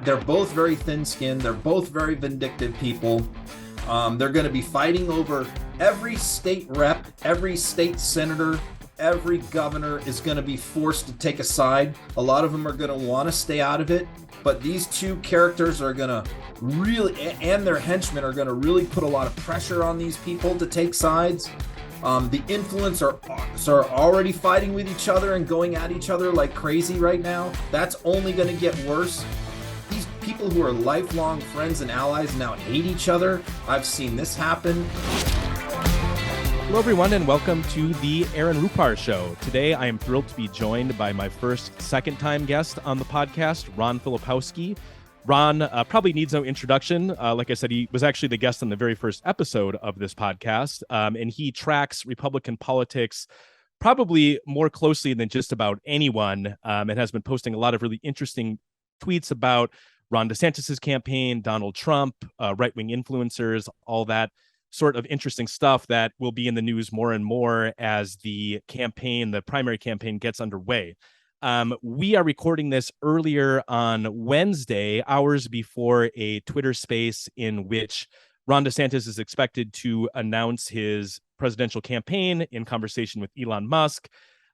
they're both very thin-skinned. They're both very vindictive people. They're going to be fighting over every state rep, every state senator, every governor is going to be forced to take a side. A lot of them are going to want to stay out of it, but these two characters are going to really, and their henchmen are going to really put a lot of pressure on these people to take sides. The influencers are already fighting with each other and going at each other like crazy right now. That's only going to get worse. These people who are lifelong friends and allies now hate each other. I've seen this happen. Hello, everyone, and welcome to the Aaron Rupar Show. Today, I am thrilled to be joined by my second-time guest on the podcast, Ron Filipkowski. Ron probably needs no introduction. Like I said, he was actually the guest on the very first episode of this podcast, and he tracks Republican politics probably more closely than just about anyone, and has been posting a lot of really interesting tweets about Ron DeSantis' campaign, Donald Trump, right-wing influencers, all that sort of interesting stuff that will be in the news more and more as the primary campaign gets underway. We are recording this earlier on Wednesday, hours before a Twitter space in which Ron DeSantis is expected to announce his presidential campaign in conversation with Elon Musk.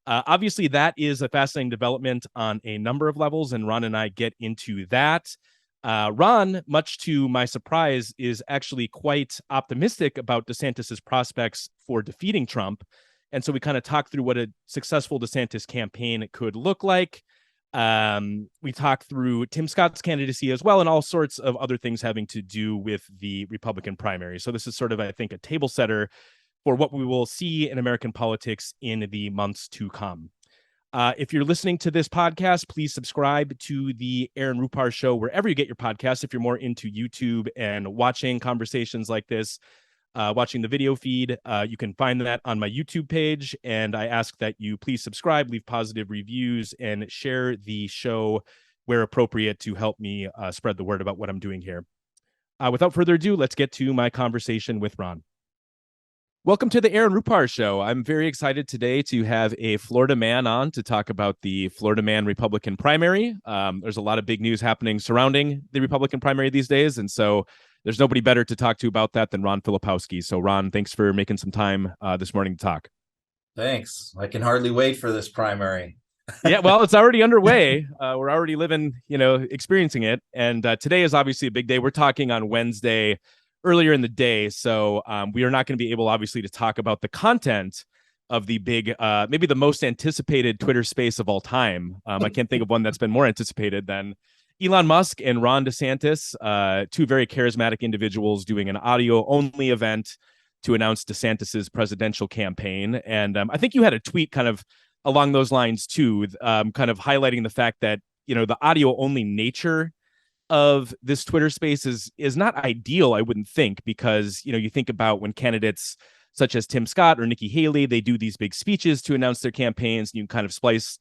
Obviously, that is a fascinating development on a number of levels, and Ron and I get into that. Ron, much to my surprise, is actually quite optimistic about DeSantis' prospects for defeating Trump. And so we kind of talk through what a successful DeSantis campaign could look like. We talk through Tim Scott's candidacy as well, and all sorts of other things having to do with the Republican primary. So this is sort of, I think, a table setter for what we will see in American politics in the months to come. If you're listening to this podcast, please subscribe to the Aaron Rupar Show wherever you get your podcasts. If you're more into YouTube and watching conversations like this, watching the video feed, you can find that on my YouTube page. And I ask that you please subscribe, leave positive reviews, and share the show where appropriate to help me spread the word about what I'm doing here. Without further ado, let's get to my conversation with Ron. Welcome to the Aaron Rupar Show. I'm very excited today to have a Florida man on to talk about the Florida man Republican primary. There's a lot of big news happening surrounding the Republican primary these days, and so there's nobody better to talk to about that than Ron Filipkowski. So, Ron, thanks for making some time this morning to talk. Thanks. I can hardly wait for this primary. Yeah, well, it's already underway. We're already experiencing it. And today is obviously a big day. We're talking on Wednesday, earlier in the day. So we are not going to be able, obviously, to talk about the content of the big, maybe the most anticipated Twitter space of all time. I can't think of one that's been more anticipated than Elon Musk and Ron DeSantis, two very charismatic individuals doing an audio-only event to announce DeSantis's presidential campaign. And I think you had a tweet kind of along those lines, too, kind of highlighting the fact that, the audio-only nature of this Twitter space is not ideal, I wouldn't think, because, you think about when candidates such as Tim Scott or Nikki Haley, they do these big speeches to announce their campaigns, and you kind of splice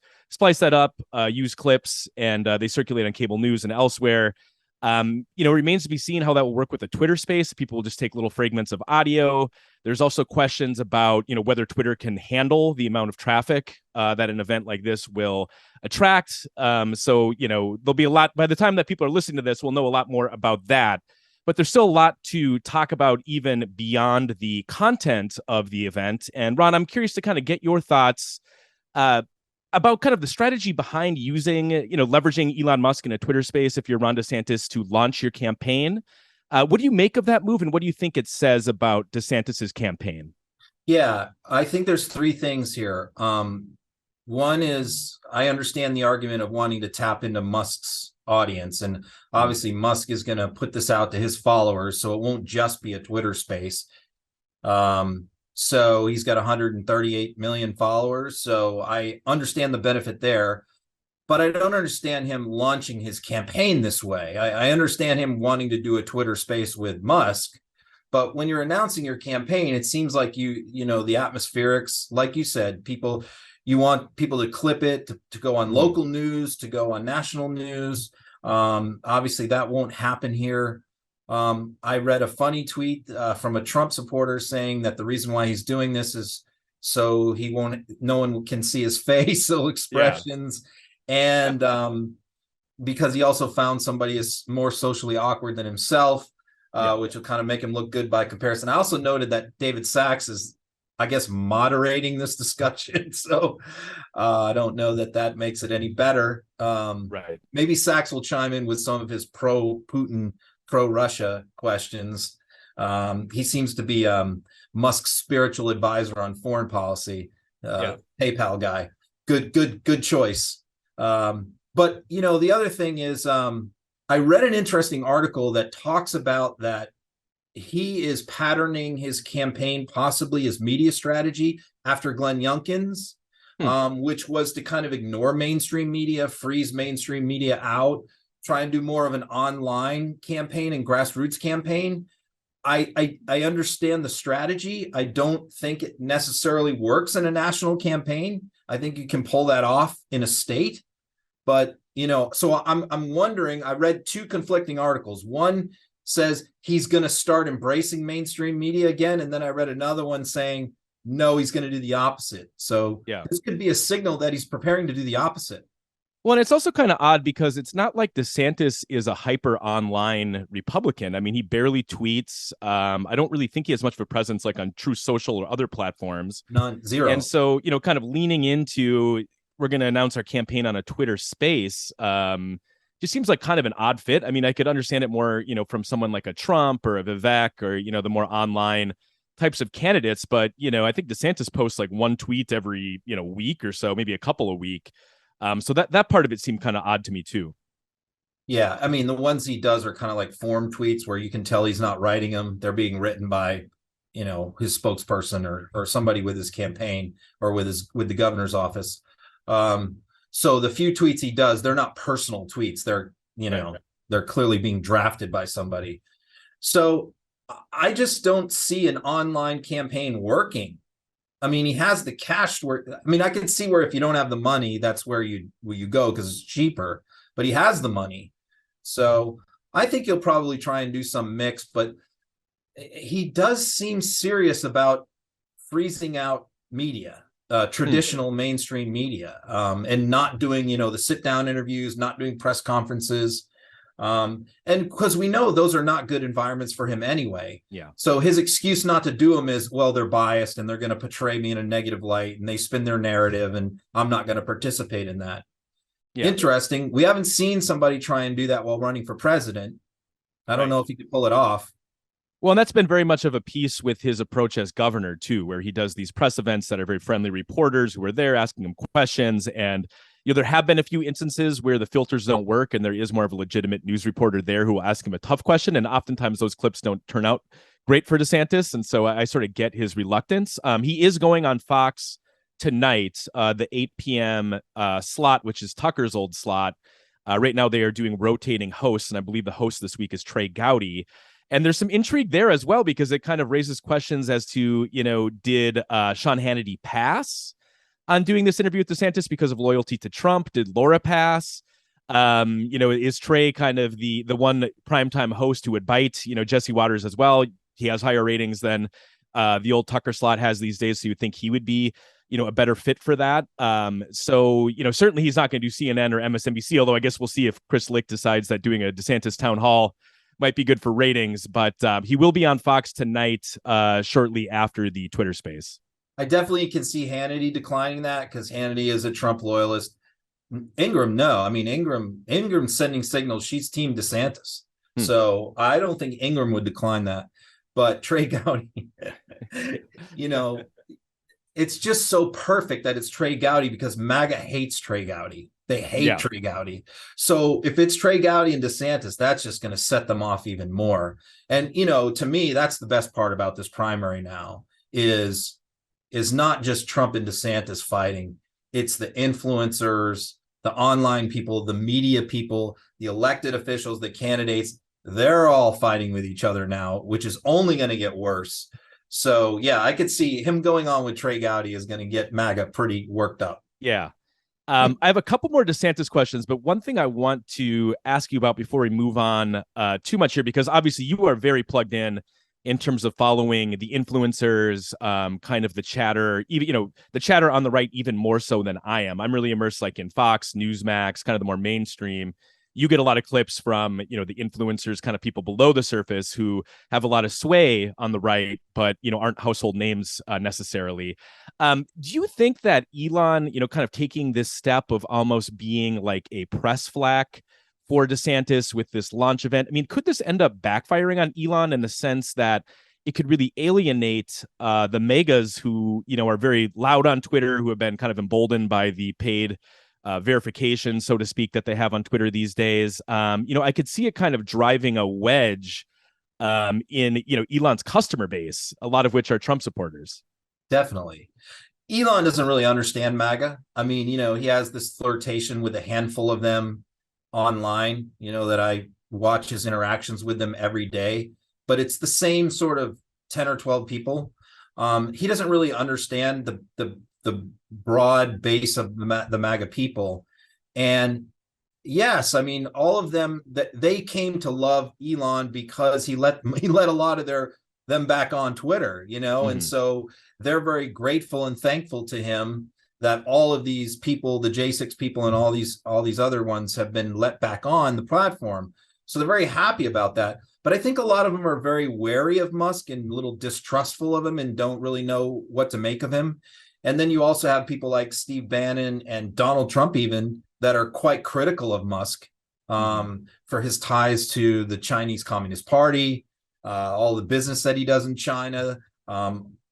that up, use clips, and they circulate on cable news and elsewhere. It remains to be seen how that will work with the Twitter space. People will just take little fragments of audio. There's also questions about, whether Twitter can handle the amount of traffic that an event like this will attract. So, there'll be a lot, by the time that people are listening to this, we'll know a lot more about that. But there's still a lot to talk about even beyond the content of the event. And Ron, I'm curious to kind of get your thoughts about kind of the strategy behind using, leveraging Elon Musk in a Twitter space if you're Ron DeSantis to launch your campaign. What do you make of that move, and what do you think it says about DeSantis's campaign? Yeah, I think there's three things here. One is I understand the argument of wanting to tap into Musk's audience, and obviously Musk is going to put this out to his followers, so it won't just be a Twitter space. So he's got 138 million followers. So I understand the benefit there, but I don't understand him launching his campaign this way. I understand him wanting to do a Twitter space with Musk, but when you're announcing your campaign, it seems like the atmospherics, like you said, you want people to clip it, to go on local news, to go on national news. Obviously that won't happen here. I read a funny tweet from a Trump supporter saying that the reason why he's doing this is so no one can see his facial expressions. Yeah. And because he also found somebody is more socially awkward than himself, which will kind of make him look good by comparison. I also noted that David Sachs is, I guess, moderating this discussion. So I don't know that makes it any better. Right. Maybe Sachs will chime in with some of his pro-Putin, pro-Russia questions. He seems to be Musk's spiritual advisor on foreign policy, PayPal guy. Good choice. But, the other thing is, I read an interesting article that talks about that he is patterning his campaign, possibly his media strategy, after Glenn Youngkin's, which was to kind of ignore mainstream media, freeze mainstream media out, try and do more of an online campaign and grassroots campaign. I understand the strategy. I don't think it necessarily works in a national campaign. I think you can pull that off in a state. But, so I'm wondering, I read two conflicting articles. One says he's going to start embracing mainstream media again. And then I read another one saying, no, he's going to do the opposite. So this could be a signal that he's preparing to do the opposite. Well, and it's also kind of odd because it's not like DeSantis is a hyper online Republican. I mean, he barely tweets. I don't really think he has much of a presence like on True Social or other platforms. None, zero. And so, kind of leaning into, we're going to announce our campaign on a Twitter space, just seems like kind of an odd fit. I mean, I could understand it more, from someone like a Trump or a Vivek or, the more online types of candidates. But, I think DeSantis posts like one tweet every, week or so, maybe a couple a week. So that part of it seemed kind of odd to me too. Yeah, I mean, the ones he does are kind of like form tweets where you can tell he's not writing them. They're being written by, his spokesperson or somebody with his campaign or with the governor's office. So the few tweets he does, they're not personal tweets. They're, they're clearly being drafted by somebody. So I just don't see an online campaign working. I mean, he has the cash I can see where if you don't have the money, that's where you go because it's cheaper, but he has the money. So I think he'll probably try and do some mix, but he does seem serious about freezing out media, traditional mainstream media, and not doing, the sit down interviews, not doing press conferences. And because we know those are not good environments for him anyway. Yeah. So his excuse not to do them is, well, they're biased and they're going to portray me in a negative light and they spin their narrative and I'm not going to participate in that. Yeah. Interesting. We haven't seen somebody try and do that while running for president. I don't know if he could pull it off. Well, and that's been very much of a piece with his approach as governor, too, where he does these press events that are very friendly reporters who are there asking him questions. And, there have been a few instances where the filters don't work and there is more of a legitimate news reporter there who will ask him a tough question. And oftentimes those clips don't turn out great for DeSantis. And so I sort of get his reluctance. He is going on Fox tonight, the 8 p.m. Slot, which is Tucker's old slot. Right now they are doing rotating hosts. And I believe the host this week is Trey Gowdy. And there's some intrigue there as well, because it kind of raises questions as to, did Sean Hannity pass on doing this interview with DeSantis because of loyalty to Trump? Did Laura pass? Is Trey kind of the one primetime host who would bite, Jesse Waters as well? He has higher ratings than the old Tucker slot has these days. So you think he would be, a better fit for that. So certainly he's not going to do CNN or MSNBC, although I guess we'll see if Chris Lick decides that doing a DeSantis town hall might be good for ratings. But he will be on Fox tonight, shortly after the Twitter space. I definitely can see Hannity declining that because Hannity is a Trump loyalist. Ingram, no. I mean, Ingram's sending signals. She's team DeSantis. So I don't think Ingram would decline that. But Trey Gowdy, it's just so perfect that it's Trey Gowdy because MAGA hates Trey Gowdy. They hate Trey Gowdy. So if it's Trey Gowdy and DeSantis, that's just going to set them off even more. And, to me, that's the best part about this primary now is not just Trump and DeSantis fighting. It's the influencers, the online people, the media people, the elected officials, the candidates. They're all fighting with each other now, which is only going to get worse. So, yeah, I could see him going on with Trey Gowdy is going to get MAGA pretty worked up. Yeah. I have a couple more DeSantis questions, but one thing I want to ask you about before we move on too much here, because obviously you are very plugged in terms of following the influencers, kind of the chatter, even, the chatter on the right, even more so than I am. I'm really immersed like in Fox, Newsmax, kind of the more mainstream. you get a lot of clips from, the influencers, kind of people below the surface who have a lot of sway on the right, but, aren't household names necessarily. Do you think that Elon, kind of taking this step of almost being like a press flack for DeSantis with this launch event, I mean, could this end up backfiring on Elon in the sense that it could really alienate the MAGAs who, are very loud on Twitter, who have been kind of emboldened by the paid verification, so to speak, that they have on Twitter these days? I could see it kind of driving a wedge in, Elon's customer base, a lot of which are Trump supporters. Definitely. Elon doesn't really understand MAGA. I mean, he has this flirtation with a handful of them online, that I watch his interactions with them every day, but it's the same sort of 10 or 12 people. He doesn't really understand the broad base of the MAGA people. And yes, I mean, all of them, that they came to love Elon because he let a lot of them back on Twitter, and so they're very grateful and thankful to him that all of these people, the J6 people and all these other ones, have been let back on the platform. So they're very happy about that. But I think a lot of them are very wary of Musk and a little distrustful of him and don't really know what to make of him. And then you also have people like Steve Bannon and Donald Trump even that are quite critical of Musk for his ties to the Chinese Communist Party, all the business that he does in China,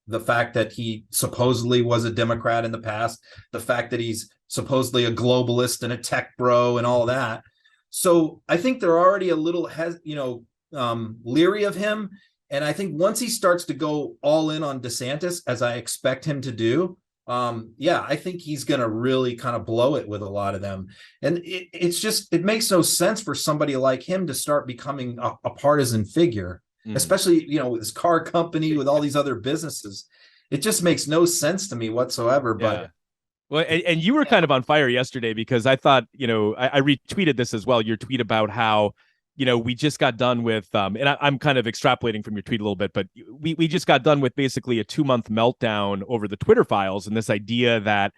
the fact that he supposedly was a Democrat in the past, the fact that he's supposedly a globalist and a tech bro and all that. So I think they're already a little, leery of him. And I think once he starts to go all in on DeSantis, as I expect him to do, I think he's going to really kind of blow it with a lot of them. And it makes no sense for somebody like him to start becoming a partisan figure, especially, with his car company, with all these other businesses. It just makes no sense to me whatsoever. But well, and you were kind of on fire yesterday because I thought, I retweeted this as well, your tweet about how, we just got done with, and I'm kind of extrapolating from your tweet a little bit, but we just got done with basically a 2-month meltdown over the Twitter files and this idea that,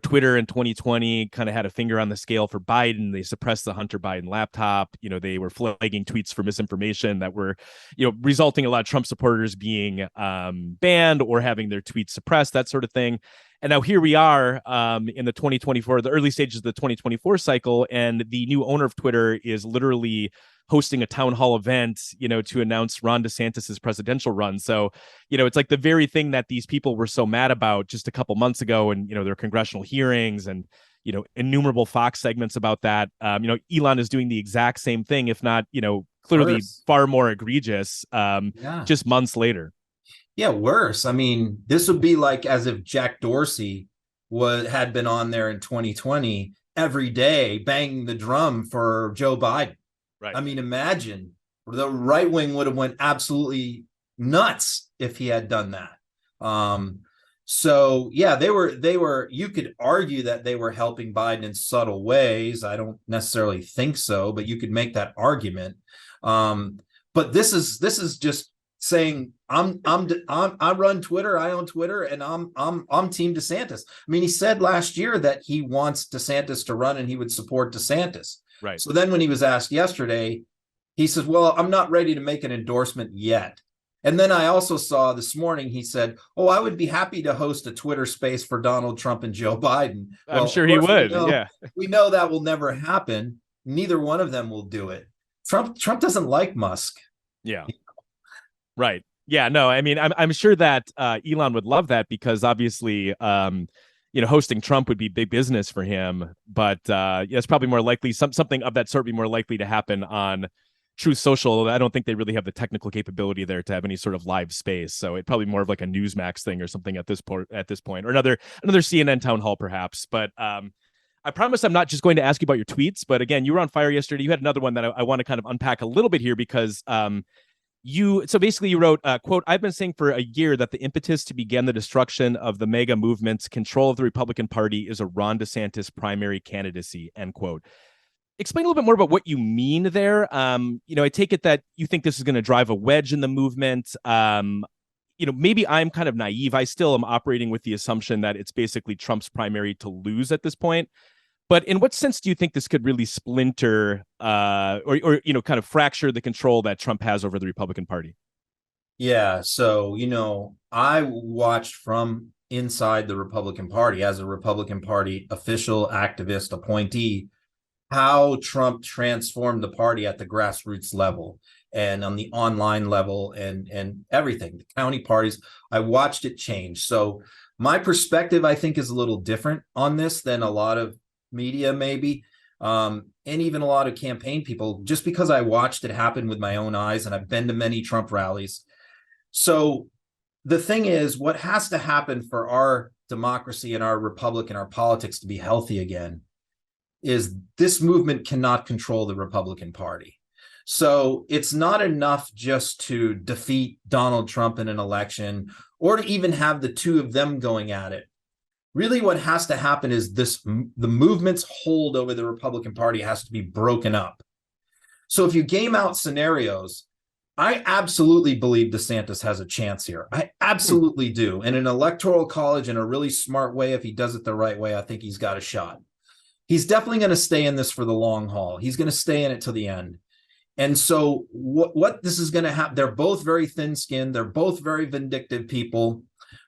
Twitter in 2020 kind of had a finger on the scale for Biden. They suppressed the Hunter Biden laptop. They were flagging tweets for misinformation that were, resulting in a lot of Trump supporters being banned or having their tweets suppressed, that sort of thing. And now here we are in the early stages of the 2024 cycle, and the new owner of Twitter is literally hosting a town hall event, to announce Ron DeSantis's presidential run. So, it's like the very thing that these people were so mad about just a couple months ago, and, their congressional hearings and, innumerable Fox segments about that. Elon is doing the exact same thing, if not, clearly far more egregious, just months later. Yeah, worse. I mean, this would be like as if Jack Dorsey had been on there in 2020 every day banging the drum for Joe Biden. Right. I mean, imagine the right wing would have went absolutely nuts if he had done that. So yeah, they were, you could argue that they were helping Biden in subtle ways. I don't necessarily think so, but you could make that argument. But this is just saying I run Twitter, I own Twitter, and I'm Team DeSantis. I mean, he said last year that he wants DeSantis to run and he would support DeSantis. Right. So then when he was asked yesterday, he says, well, I'm not ready to make an endorsement yet. And then I also saw this morning, he said, oh, I would be happy to host a Twitter space for Donald Trump and Joe Biden. Well, I'm sure he would. We know that will never happen. Neither one of them will do it. Trump doesn't like Musk. Yeah. Right. Yeah, no, I mean, I'm sure that Elon would love that because obviously, hosting Trump would be big business for him. But it's probably more likely something of that sort would be more likely to happen on Truth Social. I don't think they really have the technical capability there to have any sort of live space. So it's probably more of like a Newsmax thing or something at this point, or another CNN town hall perhaps. But I promise I'm not just going to ask you about your tweets. But again, you were on fire yesterday. You had another one that I want to kind of unpack a little bit here because so basically you wrote, quote, I've been saying for a year that the impetus to begin the destruction of the MAGA movement's control of the Republican Party is a Ron DeSantis primary candidacy, end quote. Explain a little bit more about what you mean there. I take it that you think this is going to drive a wedge in the movement. Maybe I'm kind of naive. I still am operating with the assumption that it's basically Trump's primary to lose at this point. But in what sense do you think this could really splinter or kind of fracture the control that Trump has over the Republican Party? Yeah, so I watched from inside the Republican Party as a Republican Party official, activist, appointee, how Trump transformed the party at the grassroots level and on the online level and everything, the county parties. I watched it change. So my perspective, I think, is a little different on this than a lot of media, maybe, and even a lot of campaign people, just because I watched it happen with my own eyes, and I've been to many Trump rallies. So the thing is, what has to happen for our democracy and our republic and our politics to be healthy again is this movement cannot control the Republican Party. So it's not enough just to defeat Donald Trump in an election or to even have the two of them going at it. Really, what has to happen is the movement's hold over the Republican Party has to be broken up. So if you game out scenarios, I absolutely believe DeSantis has a chance here. I absolutely do. In an electoral college, in a really smart way, if he does it the right way, I think he's got a shot. He's definitely going to stay in this for the long haul. He's going to stay in it to the end. And so what this is going to happen, they're both very thin-skinned. They're both very vindictive people.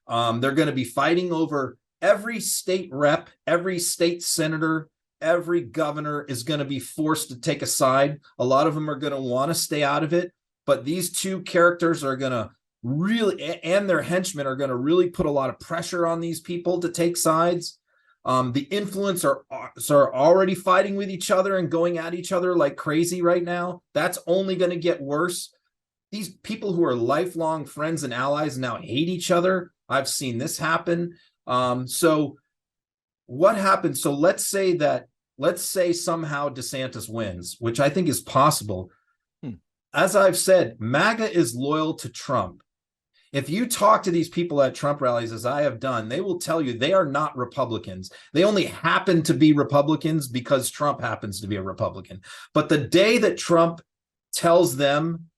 They're going to be fighting over every state rep, every state senator, every governor is going to be forced to take a side. A lot of them are going to want to stay out of it. But these two characters are going to really, and their henchmen are going to really put a lot of pressure on these people to take sides. The influencers are already fighting with each other and going at each other like crazy right now. That's only going to get worse. These people who are lifelong friends and allies now hate each other. I've seen this happen. So what happens? So let's say somehow DeSantis wins, which I think is possible. As I've said, MAGA is loyal to Trump. If you talk to these people at Trump rallies, as I have done, they will tell you they are not Republicans. They only happen to be Republicans because Trump happens to be a Republican. But the day that Trump tells them,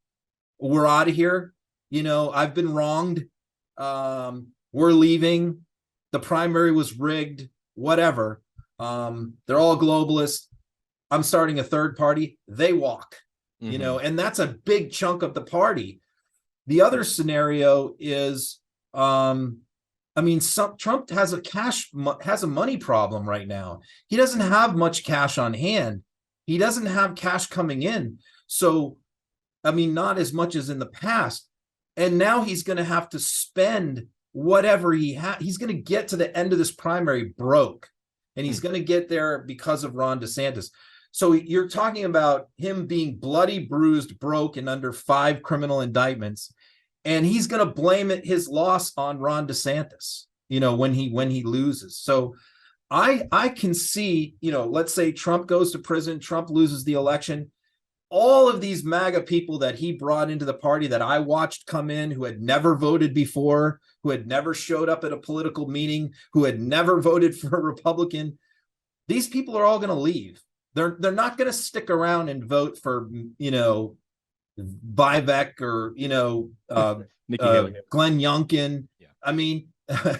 we're out of here, I've been wronged, we're leaving, the primary was rigged, whatever, they're all globalists, I'm starting a third party, they walk. And that's a big chunk of the party. The other scenario is, Trump has a money problem right now. He doesn't have much cash on hand. He doesn't have cash coming in. So, not as much as in the past. And now he's going to have to spend whatever he has. He's going to get to the end of this primary broke, and he's going to get there because of Ron DeSantis. So you're talking about him being bloody, bruised, broke, and under 5 criminal indictments, and he's going to blame his loss on Ron DeSantis, when he loses. So I can see, let's say Trump goes to prison, Trump loses the election. All of these MAGA people that he brought into the party that I watched come in, who had never voted before, who had never showed up at a political meeting, who had never voted for a Republican, these people are all going to leave. They're not going to stick around and vote for, Vivek or, Glenn Youngkin. Yeah.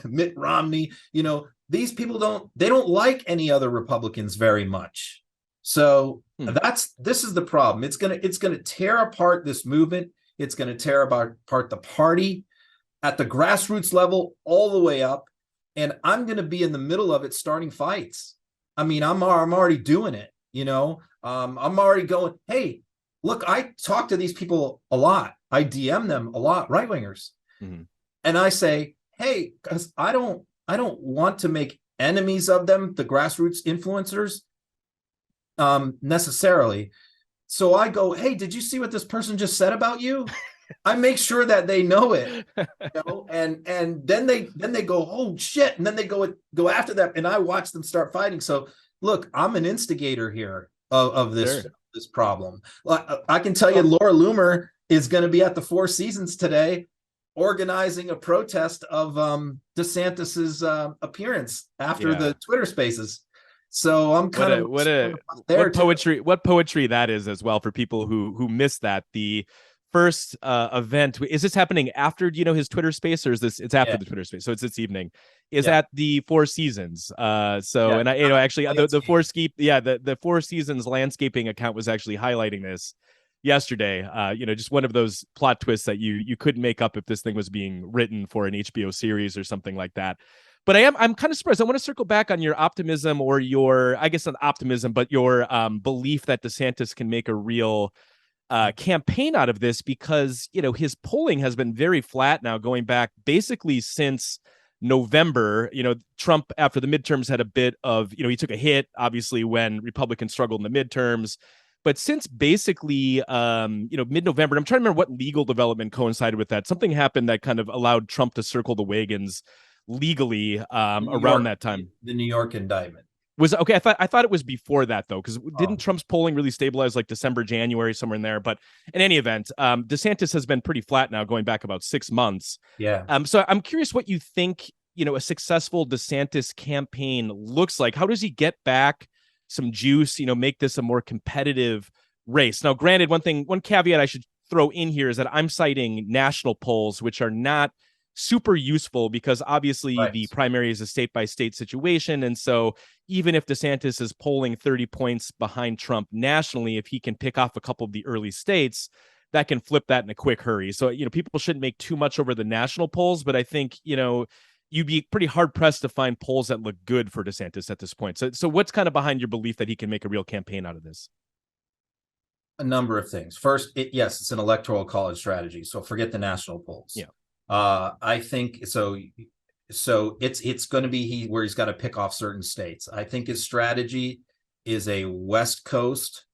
Mitt Romney. These people don't like any other Republicans very much. So this is the problem. It's gonna tear apart this movement. It's going to tear apart the party at the grassroots level all the way up. And I'm going to be in the middle of it, starting fights. I'm already doing it. I'm already going, hey, look, I talk to these people a lot. I DM them a lot, right-wingers. And I say, hey, because I don't want to make enemies of them, the grassroots influencers, necessarily. So I go, hey, did you see what this person just said about you? I make sure that they know it, and then they go, oh shit, and then they go after that, and I watch them start fighting. So look, I'm an instigator here of this this problem. I can tell you, Laura Loomer is going to be at the Four Seasons today, organizing a protest of DeSantis's appearance after the Twitter Spaces. So I'm kind of what poetry that is as well for people who missed that. The first event. Is this happening after, his Twitter space, or is this, it's after Yeah. the Twitter space? So it's this evening, is Yeah. at the Four Seasons. And I, actually the Four Seasons landscaping account was actually highlighting this yesterday. Just one of those plot twists that you couldn't make up if this thing was being written for an HBO series or something like that. But I'm kind of surprised. I want to circle back on your optimism, or your, I guess not optimism, but your belief that DeSantis can make a real campaign out of this, because his polling has been very flat now, going back basically since November. Trump, after the midterms, had a bit of, he took a hit, obviously, when Republicans struggled in the midterms. But since basically, mid-November, I'm trying to remember what legal development coincided with that. Something happened that kind of allowed Trump to circle the wagons legally around that time. The New York indictment. Was okay. I thought it was before that, though, because didn't Trump's polling really stabilize like December, January, somewhere in there? But in any event, DeSantis has been pretty flat now, going back about 6 months. Yeah. So I'm curious what you think, a successful DeSantis campaign looks like. How does he get back some juice, make this a more competitive race? Now, granted, one caveat I should throw in here is that I'm citing national polls, which are not super useful, because obviously the primary is a state-by-state situation. And so even if DeSantis is polling 30 points behind Trump nationally, if he can pick off a couple of the early states, that can flip that in a quick hurry. So, people shouldn't make too much over the national polls, but I think, you'd be pretty hard-pressed to find polls that look good for DeSantis at this point. So what's kind of behind your belief that he can make a real campaign out of this? A number of things. First, yes, it's an electoral college strategy. So forget the national polls. Yeah. I think so. It's going to be where he's got to pick off certain states. I think his strategy is a West Coast,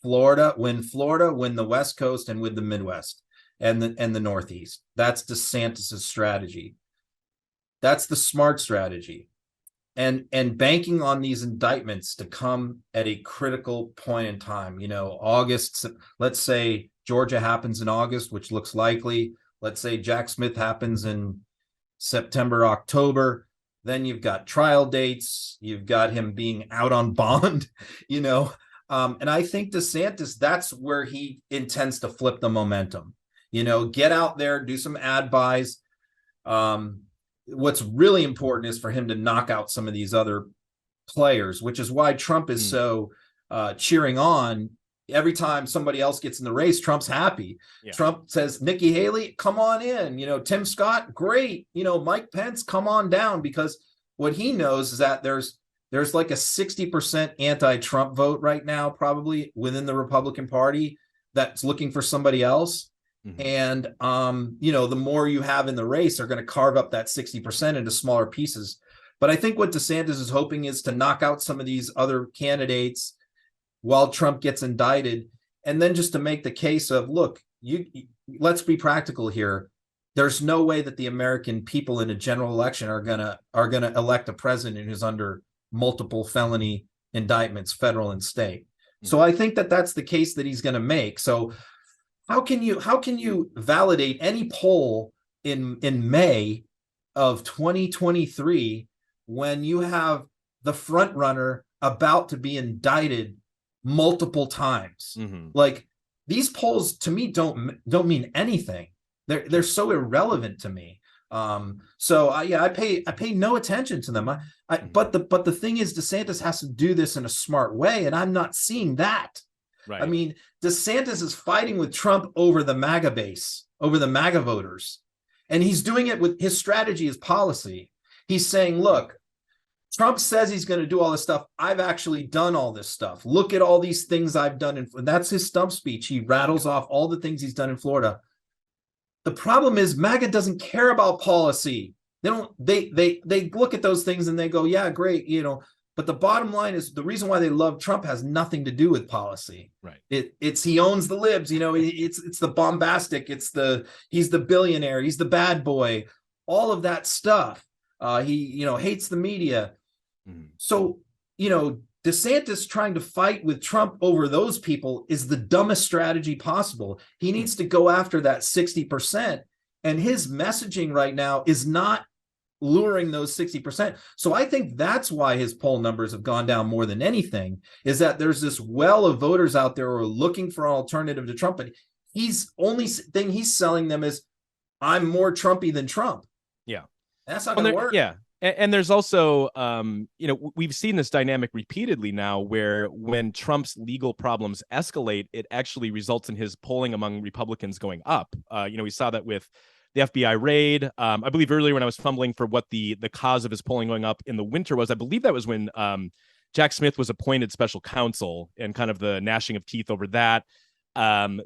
Florida, win the West Coast, and win the Midwest and the Northeast. That's DeSantis's strategy. That's the smart strategy. And banking on these indictments to come at a critical point in time. August, let's say Georgia happens in August, which looks likely. Let's say Jack Smith happens in September, October. Then you've got trial dates. You've got him being out on bond, and I think DeSantis, that's where he intends to flip the momentum. Get out there, do some ad buys. What's really important is for him to knock out some of these other players, which is why Trump is so cheering on. Every time somebody else gets in the race, Trump's happy. Yeah. Trump says, Nikki Haley, come on in. Tim Scott, great. Mike Pence, come on down, because what he knows is that there's like a 60% anti-Trump vote right now, probably within the Republican Party, that's looking for somebody else. Mm-hmm. And, the more you have in the race are going to carve up that 60% into smaller pieces. But I think what DeSantis is hoping is to knock out some of these other candidates while Trump gets indicted, and then just to make the case of, look, let's be practical here. There's no way that the American people in a general election are gonna elect a president who's under multiple felony indictments, federal and state. Mm-hmm. So I think that that's the case that he's going to make. So how can you validate any poll in May of 2023 when you have the front runner about to be indicted multiple times? Mm-hmm. Like, these polls to me don't mean anything. They're so irrelevant to me. I pay no attention to them. But the thing is, DeSantis has to do this in a smart way, and I'm not seeing that. Right. I mean, DeSantis is fighting with Trump over the MAGA base, over the MAGA voters, and he's doing it with his strategy, his policy. He's saying, look, Trump says he's going to do all this stuff. I've actually done all this stuff. Look at all these things I've done. And that's his stump speech. He rattles off all the things he's done in Florida. The problem is MAGA doesn't care about policy. They look at those things and they go, yeah, great. But the bottom line is, the reason why they love Trump has nothing to do with policy. Right. It's he owns the libs. It's the bombastic. He's the billionaire. He's the bad boy. All of that stuff. He hates the media. Mm. So DeSantis trying to fight with Trump over those people is the dumbest strategy possible. He needs to go after that 60%, and his messaging right now is not luring those 60%. So I think that's why his poll numbers have gone down more than anything, is that there's this well of voters out there who are looking for an alternative to Trump, but he's only thing he's selling them is I'm more Trumpy than Trump. Yeah. That's not going to work. Yeah. And there's also, we've seen this dynamic repeatedly now where when Trump's legal problems escalate, it actually results in his polling among Republicans going up. We saw that with the FBI raid. I believe earlier when I was fumbling for what the cause of his polling going up in the winter was, I believe that was when Jack Smith was appointed special counsel and kind of the gnashing of teeth over that.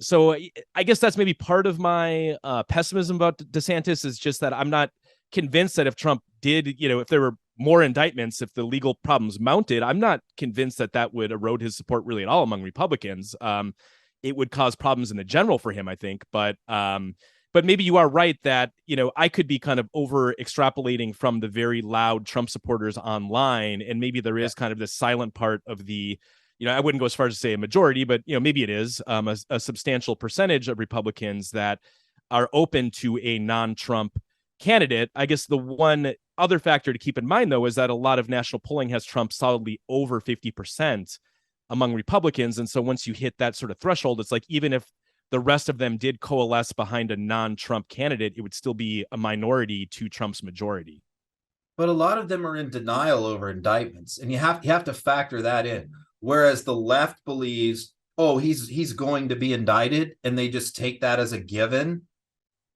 So I guess that's maybe part of my pessimism about DeSantis is just that I'm not convinced that if Trump did, if there were more indictments, if the legal problems mounted, I'm not convinced that would erode his support really at all among Republicans. It would cause problems in the general for him, I think. But maybe you are right that, I could be kind of over extrapolating from the very loud Trump supporters online. And maybe there is kind of this silent part of the, I wouldn't go as far as to say a majority, but, maybe it is a substantial percentage of Republicans that are open to a non-Trump candidate. I guess the one other factor to keep in mind, though, is that a lot of national polling has Trump solidly over 50% among Republicans. And so once you hit that sort of threshold, it's like even if the rest of them did coalesce behind a non-Trump candidate, it would still be a minority to Trump's majority. But a lot of them are in denial over indictments, and you have to factor that in. Whereas the left believes, oh, he's going to be indicted, and they just take that as a given.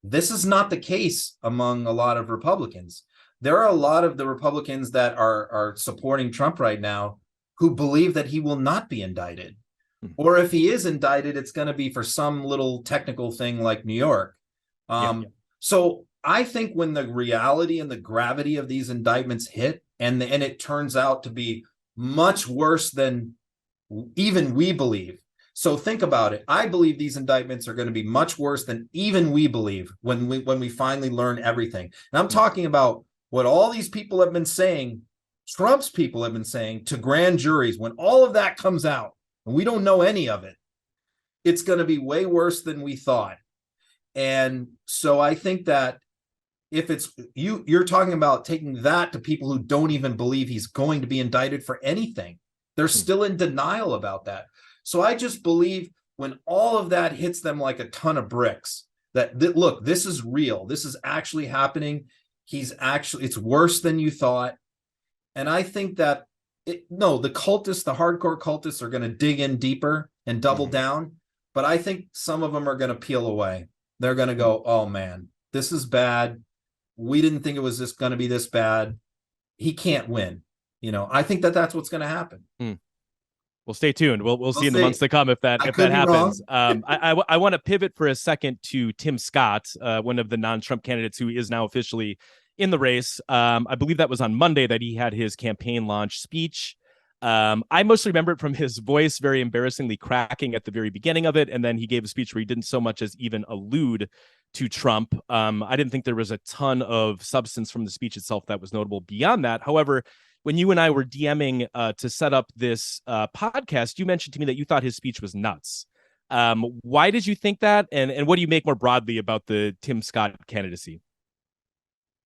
This is not the case among a lot of Republicans. There are a lot of the Republicans that are supporting Trump right now who believe that he will not be indicted. Or if he is indicted, it's going to be for some little technical thing like New York. So I think when the reality and the gravity of these indictments hit, and it turns out to be much worse than even we believe. So think about it. I believe these indictments are going to be much worse than even we believe when we finally learn everything. And I'm talking about what all these people have been saying, Trump's people have been saying to grand juries. When all of that comes out, and we don't know any of it, it's going to be way worse than we thought. And so I think that if it's you're talking about taking that to people who don't even believe he's going to be indicted for anything. They're still in denial about that. So I just believe when all of that hits them like a ton of bricks, that look, this is real. This is actually happening. It's worse than you thought. And I think that the cultists, the hardcore cultists are going to dig in deeper and double down. But I think some of them are going to peel away. They're going to go, oh man, this is bad. We didn't think it was just going to be this bad. He can't win. I think that's what's going to happen. Well, stay tuned. We'll see in the months to come if that happens. I want to pivot for a second to Tim Scott, one of the non-Trump candidates who is now officially in the race. I believe that was on Monday that he had his campaign launch speech. I mostly remember it from his voice very embarrassingly cracking at the very beginning of it, and then he gave a speech where he didn't so much as even allude to Trump. I didn't think there was a ton of substance from the speech itself that was notable beyond that. However, when you and I were DMing to set up this podcast, you mentioned to me that you thought his speech was nuts. Why did you think that? And what do you make more broadly about the Tim Scott candidacy?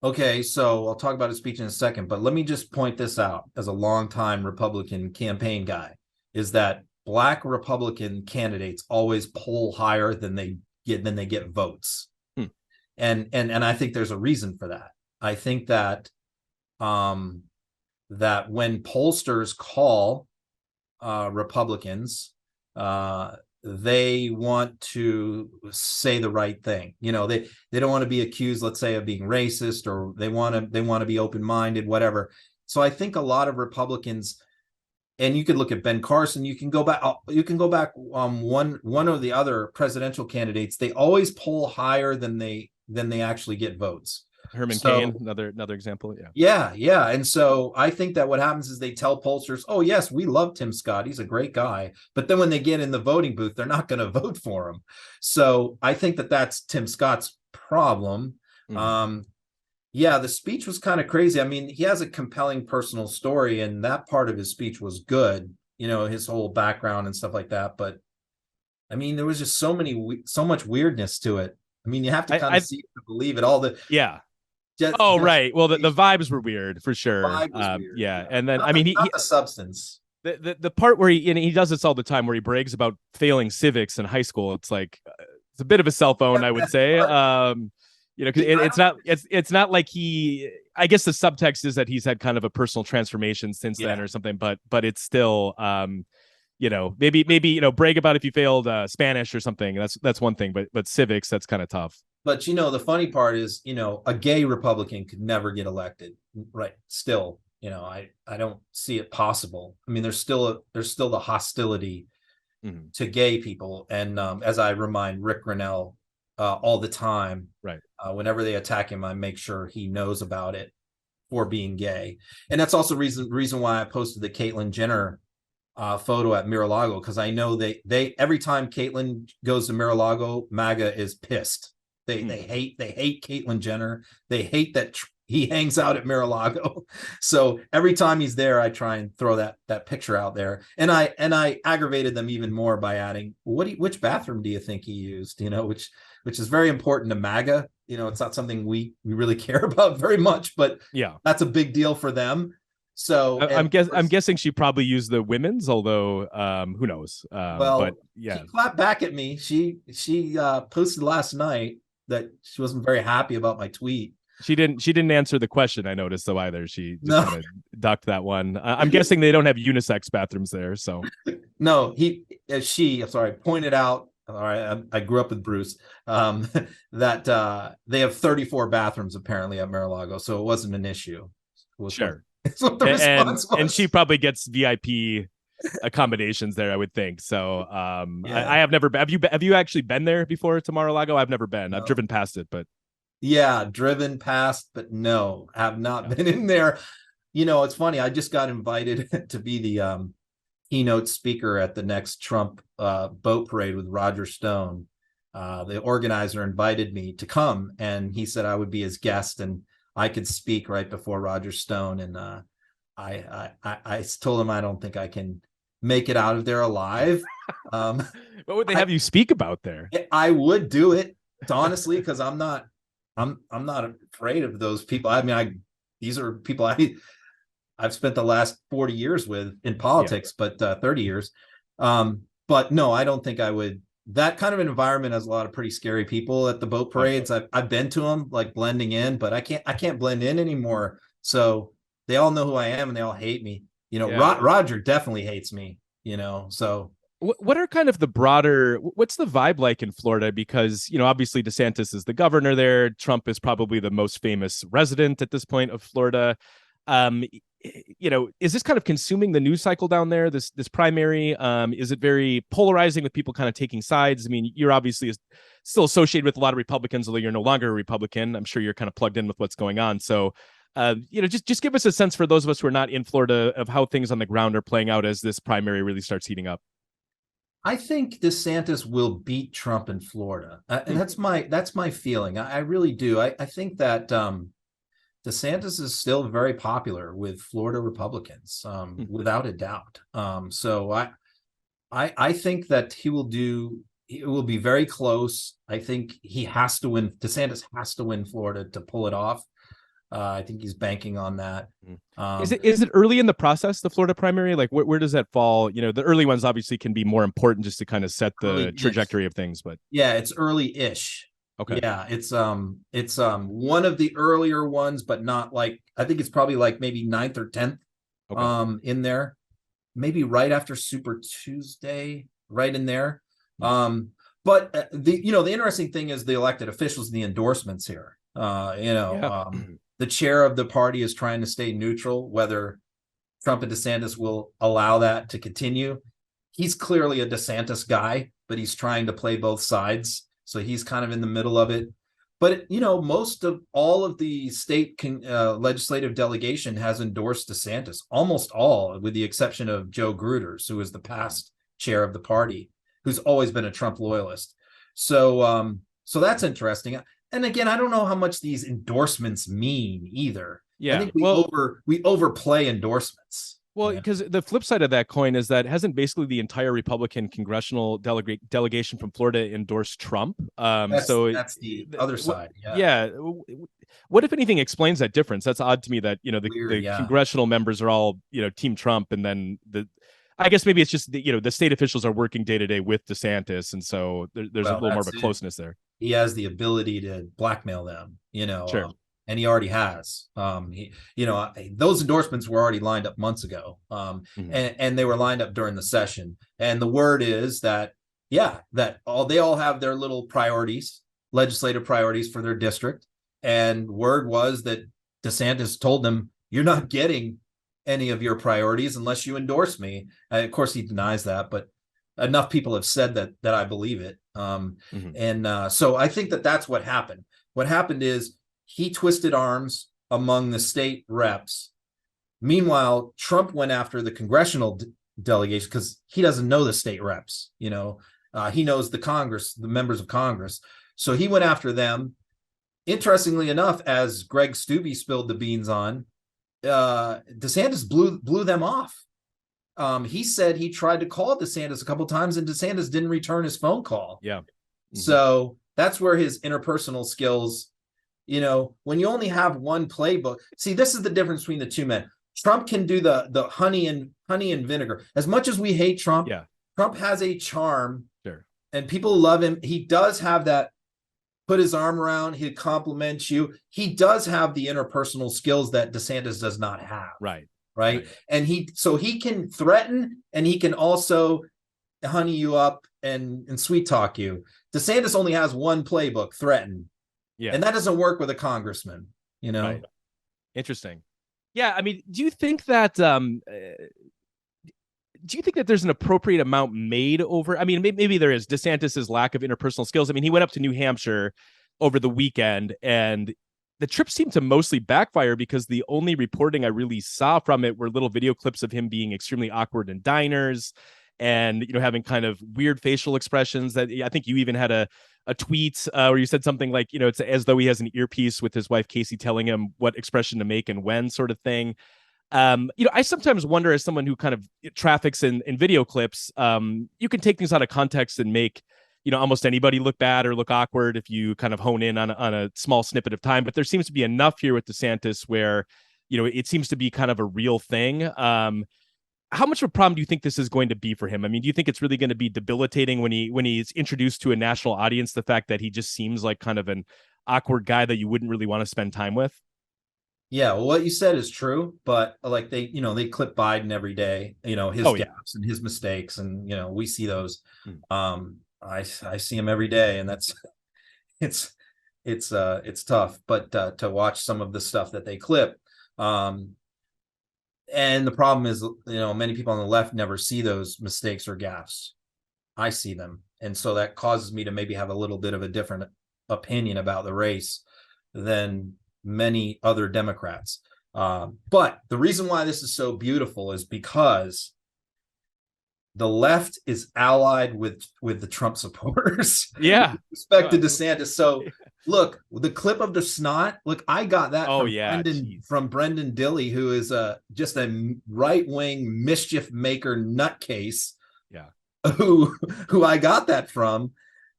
Okay, so I'll talk about his speech in a second, but let me just point this out as a longtime Republican campaign guy, is that Black Republican candidates always poll higher than they get votes. And I think there's a reason for that. I think that that when pollsters call Republicans, they want to say the right thing. They don't want to be accused, let's say, of being racist, or they want to be open-minded, whatever. So I think a lot of Republicans, and you could look at Ben Carson, you can go back one of the other presidential candidates, they always poll higher than they actually get votes. Herman Cain, another example. Yeah. And so I think that what happens is they tell pollsters, oh, yes, we love Tim Scott. He's a great guy. But then when they get in the voting booth, they're not going to vote for him. So I think that's Tim Scott's problem. The speech was kind of crazy. I mean, he has a compelling personal story, and that part of his speech was good, his whole background and stuff like that. But I mean, there was just so much weirdness to it. I mean, you have to kind of see it to believe it. Right. Well, the vibes were weird for sure. Weird. And then not the substance. The part where he does this all the time, where he brags about failing civics in high school. It's like, It's a bit of a cell phone, I would say. 'Cause it's not like he. I guess the subtext is that he's had kind of a personal transformation since then or something. But it's still, maybe brag about if you failed Spanish or something. That's one thing. But civics, that's kind of tough. But the funny part is, a gay Republican could never get elected, right? Still, I don't see it possible. I mean, there's still the hostility to gay people, and as I remind Rick Grinnell all the time, right? Whenever they attack him, I make sure he knows about it for being gay, and that's also reason why I posted the Caitlyn Jenner photo at Mar-a-Lago, because I know they every time Caitlyn goes to Mar-a-Lago, MAGA is pissed. They hate Caitlyn Jenner. They hate that he hangs out at Mar-a-Lago. So every time he's there, I try and throw that picture out there. And I aggravated them even more by adding, which bathroom do you think he used? Which is very important to MAGA. It's not something we really care about very much, but that's a big deal for them. So I'm guessing she probably used the women's, although who knows? But yeah, she clapped back at me. She posted last night that she wasn't very happy about my tweet. She didn't answer the question, I noticed, though, either. She just kind of ducked that one. I'm guessing they don't have unisex bathrooms there, so. No, she pointed out, all right, I grew up with Bruce, that they have 34 bathrooms apparently at Mar-a-Lago, so it wasn't an issue. Sure. That's what the response was. And she probably gets VIP accommodations there, I would think. So I have never been. Have you actually been there before to Mar-a-Lago? I've never been. No. I've driven past it, but driven past, but no, have not been in there. It's funny, I just got invited to be the keynote speaker at the next Trump boat parade with Roger Stone. The organizer invited me to come, and he said I would be his guest and I could speak right before Roger Stone. And I told him I don't think I can make it out of there alive. What would they have you speak about there? I would do it, honestly, because I'm not afraid of those people. I mean, these are people I've spent the last 40 years with in politics, but 30 years. But no, I don't think I would. That kind of an environment has a lot of pretty scary people at the boat parades. I've been to them, like blending in, but I can't blend in anymore. So they all know who I am and they all hate me. Roger definitely hates me, so. What are kind of what's the vibe like in Florida? Because, obviously DeSantis is the governor there. Trump is probably the most famous resident at this point of Florida. Is this kind of consuming the news cycle down there, this primary? Is it very polarizing with people kind of taking sides? I mean, you're obviously still associated with a lot of Republicans, although you're no longer a Republican. I'm sure you're kind of plugged in with what's going on. So, just give us a sense for those of us who are not in Florida of how things on the ground are playing out as this primary really starts heating up. I think DeSantis will beat Trump in Florida. And that's my feeling. I really do. I think that DeSantis is still very popular with Florida Republicans, without a doubt. So I think that it will be very close. I think he has to win. DeSantis has to win Florida to pull it off. I think he's banking on that. Is it early in the process, the Florida primary? Like where does that fall? The early ones obviously can be more important just to kind of set the trajectory of things, but yeah, it's early-ish. Okay. Yeah, it's one of the earlier ones, but not like, I think it's probably like maybe 9th or 10th in there. Maybe right after Super Tuesday, right in there. But the interesting thing is the elected officials and the endorsements here. The chair of the party is trying to stay neutral, whether Trump and DeSantis will allow that to continue. He's clearly a DeSantis guy, but he's trying to play both sides. So he's kind of in the middle of it. But, most of all of the state legislative delegation has endorsed DeSantis, almost all, with the exception of Joe Gruters, who is the past chair of the party, who's always been a Trump loyalist. So that's interesting. And again, I don't know how much these endorsements mean either. Yeah, I think we overplay endorsements. Well, because the flip side of that coin is that hasn't basically the entire Republican congressional delegation from Florida endorsed Trump. That's the other side. Yeah. What, if anything, explains that difference? That's odd to me that the congressional members are all Team Trump, and then I guess maybe it's just the state officials are working day to day with DeSantis, and so there's a little more of a closeness there. He has the ability to blackmail them, Sure. and he already has. Those endorsements were already lined up months ago, and they were lined up during the session. And the word is that they all have their little priorities, legislative priorities for their district. And word was that DeSantis told them, "You're not getting any of your priorities unless you endorse me." Of course, he denies that, but enough people have said that I believe it. So I think that's what happened. What happened is he twisted arms among the state reps. Meanwhile, Trump went after the congressional delegation because he doesn't know the state reps. He knows the members of Congress. So he went after them. Interestingly enough, as Greg Steube spilled the beans on, DeSantis blew them off. He said he tried to call DeSantis a couple times, and DeSantis didn't return his phone call. Yeah. So that's where his interpersonal skills, when you only have one playbook. See, this is the difference between the two men. Trump can do the honey and vinegar. As much as we hate Trump, Trump has a charm, and people love him. He does have that. Put his arm around, he compliments you. He does have the interpersonal skills that DeSantis does not have. Right. And he can threaten, and he can also honey you up and sweet talk you. DeSantis only has one playbook: threaten. Yeah. And that doesn't work with a congressman, Right. Interesting. Yeah. I mean, do you think that there's an appropriate amount made over? I mean, maybe there is DeSantis's lack of interpersonal skills. I mean, he went up to New Hampshire over the weekend, and the trip seemed to mostly backfire because the only reporting I really saw from it were little video clips of him being extremely awkward in diners and, having kind of weird facial expressions that I think you even had a tweet where you said something like, it's as though he has an earpiece with his wife, Casey, telling him what expression to make and when, sort of thing. I sometimes wonder, as someone who kind of traffics in video clips, you can take things out of context and make, almost anybody look bad or look awkward if you kind of hone in on a small snippet of time. But there seems to be enough here with DeSantis where, it seems to be kind of a real thing. How much of a problem do you think this is going to be for him? I mean, do you think it's really going to be debilitating when he's introduced to a national audience, the fact that he just seems like kind of an awkward guy that you wouldn't really want to spend time with? Yeah, well, what you said is true, but like they clip Biden every day, his gaps and his mistakes, and we see those. I see him every day, and that's it's tough, but to watch some of the stuff that they clip. And the problem is, many people on the left never see those mistakes or gaffes. I see them, and so that causes me to maybe have a little bit of a different opinion about the race than many other Democrats. But the reason why this is so beautiful is because the left is allied with the Trump supporters. Yeah. With respect to DeSantis. So look, the clip of the snot, look, I got that from Brendan Dilley, who is just a right-wing mischief maker nutcase. Yeah. Who I got that from.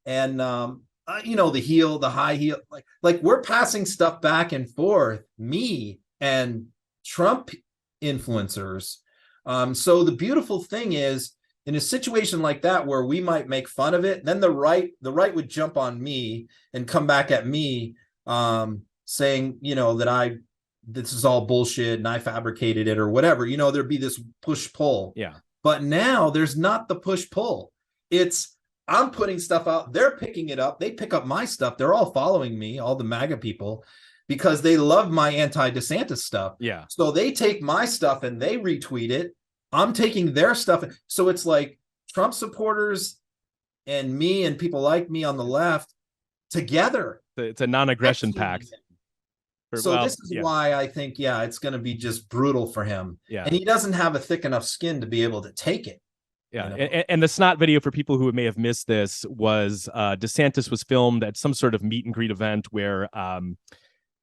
And the high heel, like we're passing stuff back and forth, me and Trump influencers. So the beautiful thing is, in a situation like that where we might make fun of it, then the right would jump on me and come back at me, saying, that this is all bullshit and I fabricated it or whatever. There'd be this push pull. Yeah. But now there's not the push pull. It's I'm putting stuff out. They're picking it up. They pick up my stuff. They're all following me, all the MAGA people, because they love my anti-DeSantis stuff. Yeah. So they take my stuff and they retweet it. I'm taking their stuff. So it's like Trump supporters and me and people like me on the left together. It's a non-aggression pact. So this is why I think, it's going to be just brutal for him. Yeah. And he doesn't have a thick enough skin to be able to take it. Yeah. And the snot video, for people who may have missed this, was DeSantis was filmed at some sort of meet and greet event where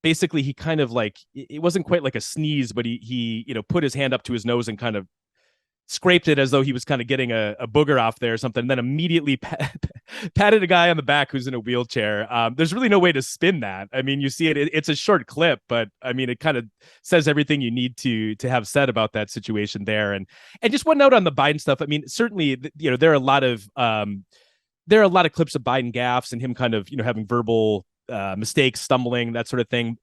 basically he kind of like, it wasn't quite like a sneeze, but he put his hand up to his nose and kind of scraped it as though he was kind of getting a booger off there or something, and then immediately patted a guy on the back who's in a wheelchair. There's really no way to spin that. I mean, you see it's a short clip, but I mean, it kind of says everything you need to have said about that situation there. And just one note on the Biden stuff. I mean, certainly, there are a lot of clips of Biden gaffes and him kind of, having verbal mistakes, stumbling, that sort of thing.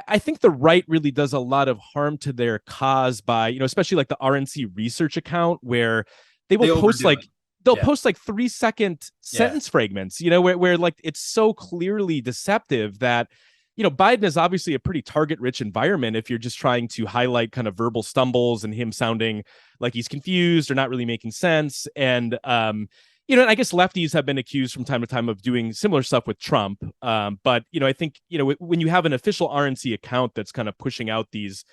I think the right really does a lot of harm to their cause by, especially like the RNC research account, where they will post like, they'll post like 3-second sentence fragments, where like it's so clearly deceptive that, Biden is obviously a pretty target rich environment if you're just trying to highlight kind of verbal stumbles and him sounding like he's confused or not really making sense. And, and I guess lefties have been accused from time to time of doing similar stuff with Trump. But, I think, when you have an official RNC account that's kind of pushing out these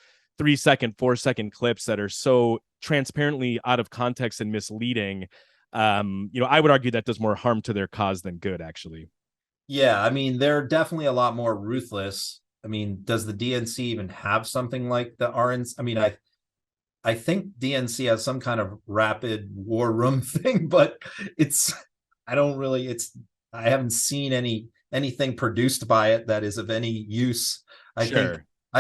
3-second, 4-second clips that are so transparently out of context and misleading, I would argue that does more harm to their cause than good, actually. Yeah, I mean, they're definitely a lot more ruthless. I mean, does the DNC even have something like the RNC? I mean, I think DNC has some kind of rapid war room thing, but I haven't seen anything produced by it that is of any use. I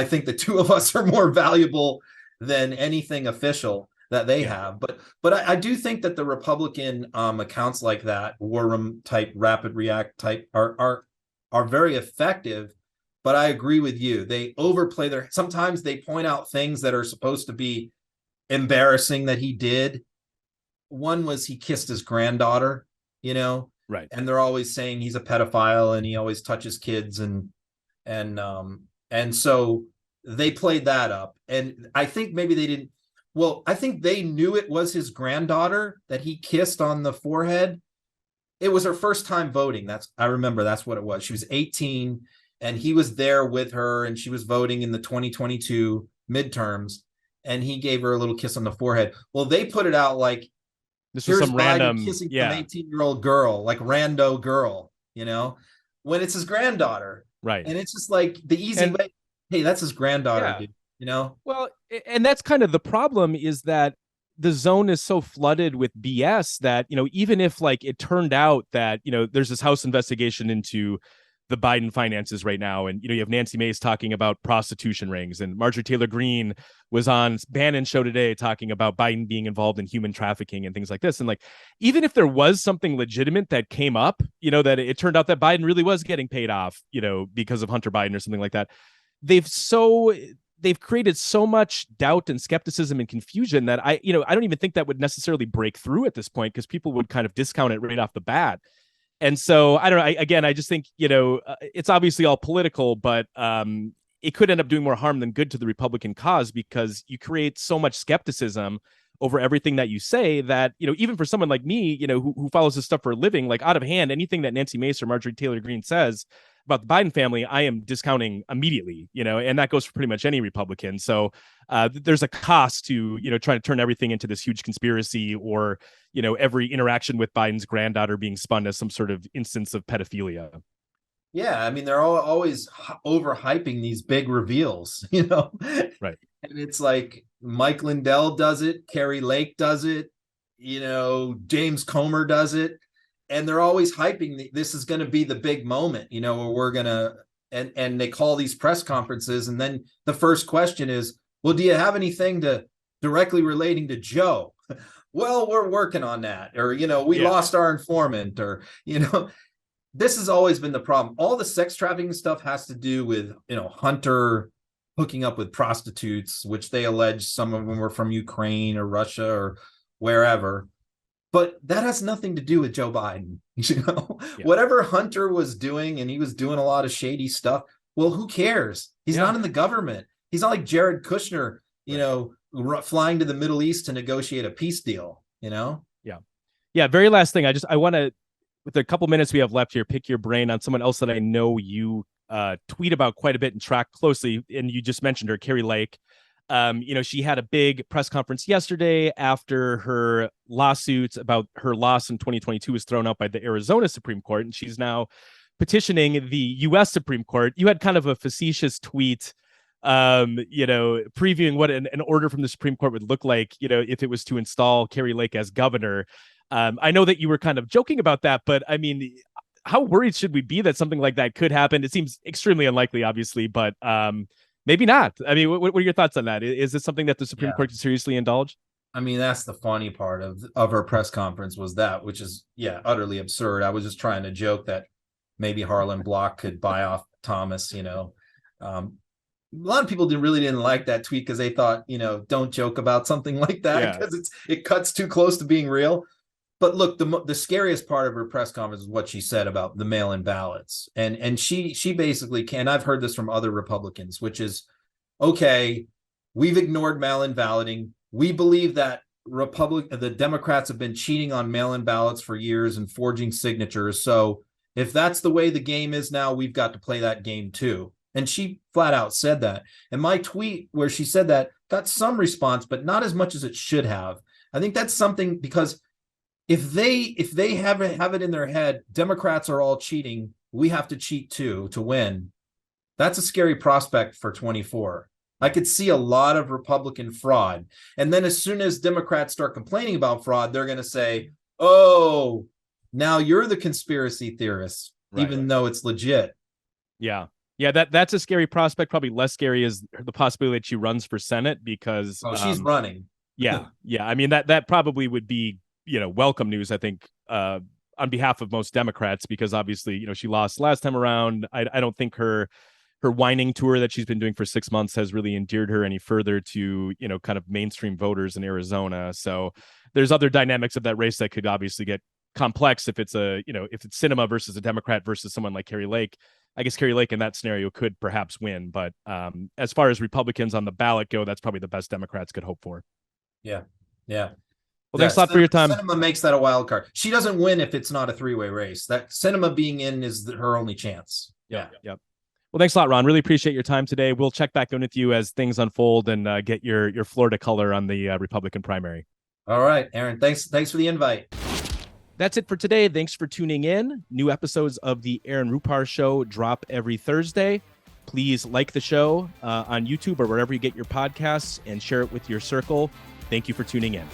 think the two of us are more valuable than anything official that they have. But I do think that the Republican accounts like that, war room type, rapid react type, are very effective. But I agree with you. They overplay sometimes they point out things that are supposed to be embarrassing that he did. One was he kissed his granddaughter, right, and they're always saying he's a pedophile and he always touches kids, and so they played that up. And I think maybe they didn't. Well, I think they knew it was his granddaughter that he kissed on the forehead. It was her first time voting. I remember that's what it was. She was 18 and he was there with her, and she was voting in the 2022 midterms. And he gave her a little kiss on the forehead. Well, they put it out like this was some random kissing some 18-year-old girl, like rando girl, when it's his granddaughter, right? And it's just like the easy way. Hey, that's his granddaughter, dude. Well, and that's kind of the problem, is that the zone is so flooded with BS that even if like it turned out that there's this House investigation into the Biden finances right now, and you have Nancy Mace talking about prostitution rings, and Marjorie Taylor Greene was on Bannon's show today talking about Biden being involved in human trafficking and things like this. And like, even if there was something legitimate that came up, that it turned out that Biden really was getting paid off, because of Hunter Biden or something like that, they've created so much doubt and skepticism and confusion that I don't even think that would necessarily break through at this point, because people would kind of discount it right off the bat. And so I don't know. I just think, it's obviously all political, but it could end up doing more harm than good to the Republican cause, because you create so much skepticism over everything that you say that, even for someone like me, who follows this stuff for a living, like out of hand, anything that Nancy Mace or Marjorie Taylor Greene says about the Biden family, I am discounting immediately, and that goes for pretty much any Republican. So there's a cost to, trying to turn everything into this huge conspiracy, or, every interaction with Biden's granddaughter being spun as some sort of instance of pedophilia. Yeah, I mean, they're always overhyping these big reveals, Right. And it's like Mike Lindell does it, Kari Lake does it, James Comer does it. And they're always hyping this is going to be the big moment, where we're going to, and they call these press conferences. And then the first question is, well, do you have anything directly relating to Joe? Well, we're working on that. Or, we lost our informant, or, this has always been the problem. All the sex trafficking stuff has to do with, Hunter hooking up with prostitutes, which they allege some of them were from Ukraine or Russia or wherever. But that has nothing to do with Joe Biden. Whatever Hunter was doing, and he was doing a lot of shady stuff. Well, who cares? He's not in the government. He's not like Jared Kushner, flying to the Middle East to negotiate a peace deal, Yeah. Very last thing. I want to, with the couple minutes we have left here, pick your brain on someone else that I know you tweet about quite a bit and track closely. And you just mentioned her, Kari Lake. She had a big press conference yesterday after her lawsuits about her loss in 2022 was thrown out by the Arizona Supreme Court, and she's now petitioning the U.S. Supreme Court. You had kind of a facetious tweet previewing what an order from the Supreme Court would look like, if it was to install Kari Lake as governor. I know that you were kind of joking about that, but I mean, how worried should we be that something like that could happen? It seems extremely unlikely, obviously, but maybe not. I mean, what are your thoughts on that? Is this something that the Supreme Court could seriously indulge? I mean, that's the funny part of her press conference was that, which is, utterly absurd. I was just trying to joke that maybe Harlan Block could buy off Thomas, a lot of people didn't like that tweet because they thought, don't joke about something like that because it cuts too close to being real. But look, the scariest part of her press conference is what she said about the mail-in ballots. And she basically I've heard this from other Republicans, which is, okay, we've ignored mail-in balloting. We believe that the Democrats have been cheating on mail-in ballots for years and forging signatures. So if that's the way the game is now, we've got to play that game too. And she flat out said that. And my tweet where she said that got some response, but not as much as it should have. I think that's something because if they have it in their head, Democrats are all cheating, we have to cheat too to win. That's a scary prospect for 24. I could see a lot of Republican fraud. And then as soon as Democrats start complaining about fraud, they're going to say, oh, now you're the conspiracy theorist, even though it's legit. Yeah. Yeah, that's a scary prospect. Probably less scary is the possibility that she runs for Senate because she's running. Yeah. I mean, that probably would be, welcome news, I think, on behalf of most Democrats, because obviously, she lost last time around. I don't think her whining tour that she's been doing for 6 months has really endeared her any further to, kind of mainstream voters in Arizona. So there's other dynamics of that race that could obviously get complex if it's if it's Sinema versus a Democrat versus someone like Kari Lake. I guess Kari Lake in that scenario could perhaps win, but as far as Republicans on the ballot go, that's probably the best Democrats could hope for. Yeah. Well, thanks a lot for your time. Sinema makes that a wild card. She doesn't win if it's not a three-way race. That Sinema being in is her only chance. Yeah. Yep. Well, thanks a lot, Ron. Really appreciate your time today. We'll check back in with you as things unfold and get your Florida color on the Republican primary. All right, Aaron. Thanks for the invite. That's it for today. Thanks for tuning in. New episodes of the Aaron Rupar Show drop every Thursday. Please like the show on YouTube or wherever you get your podcasts and share it with your circle. Thank you for tuning in.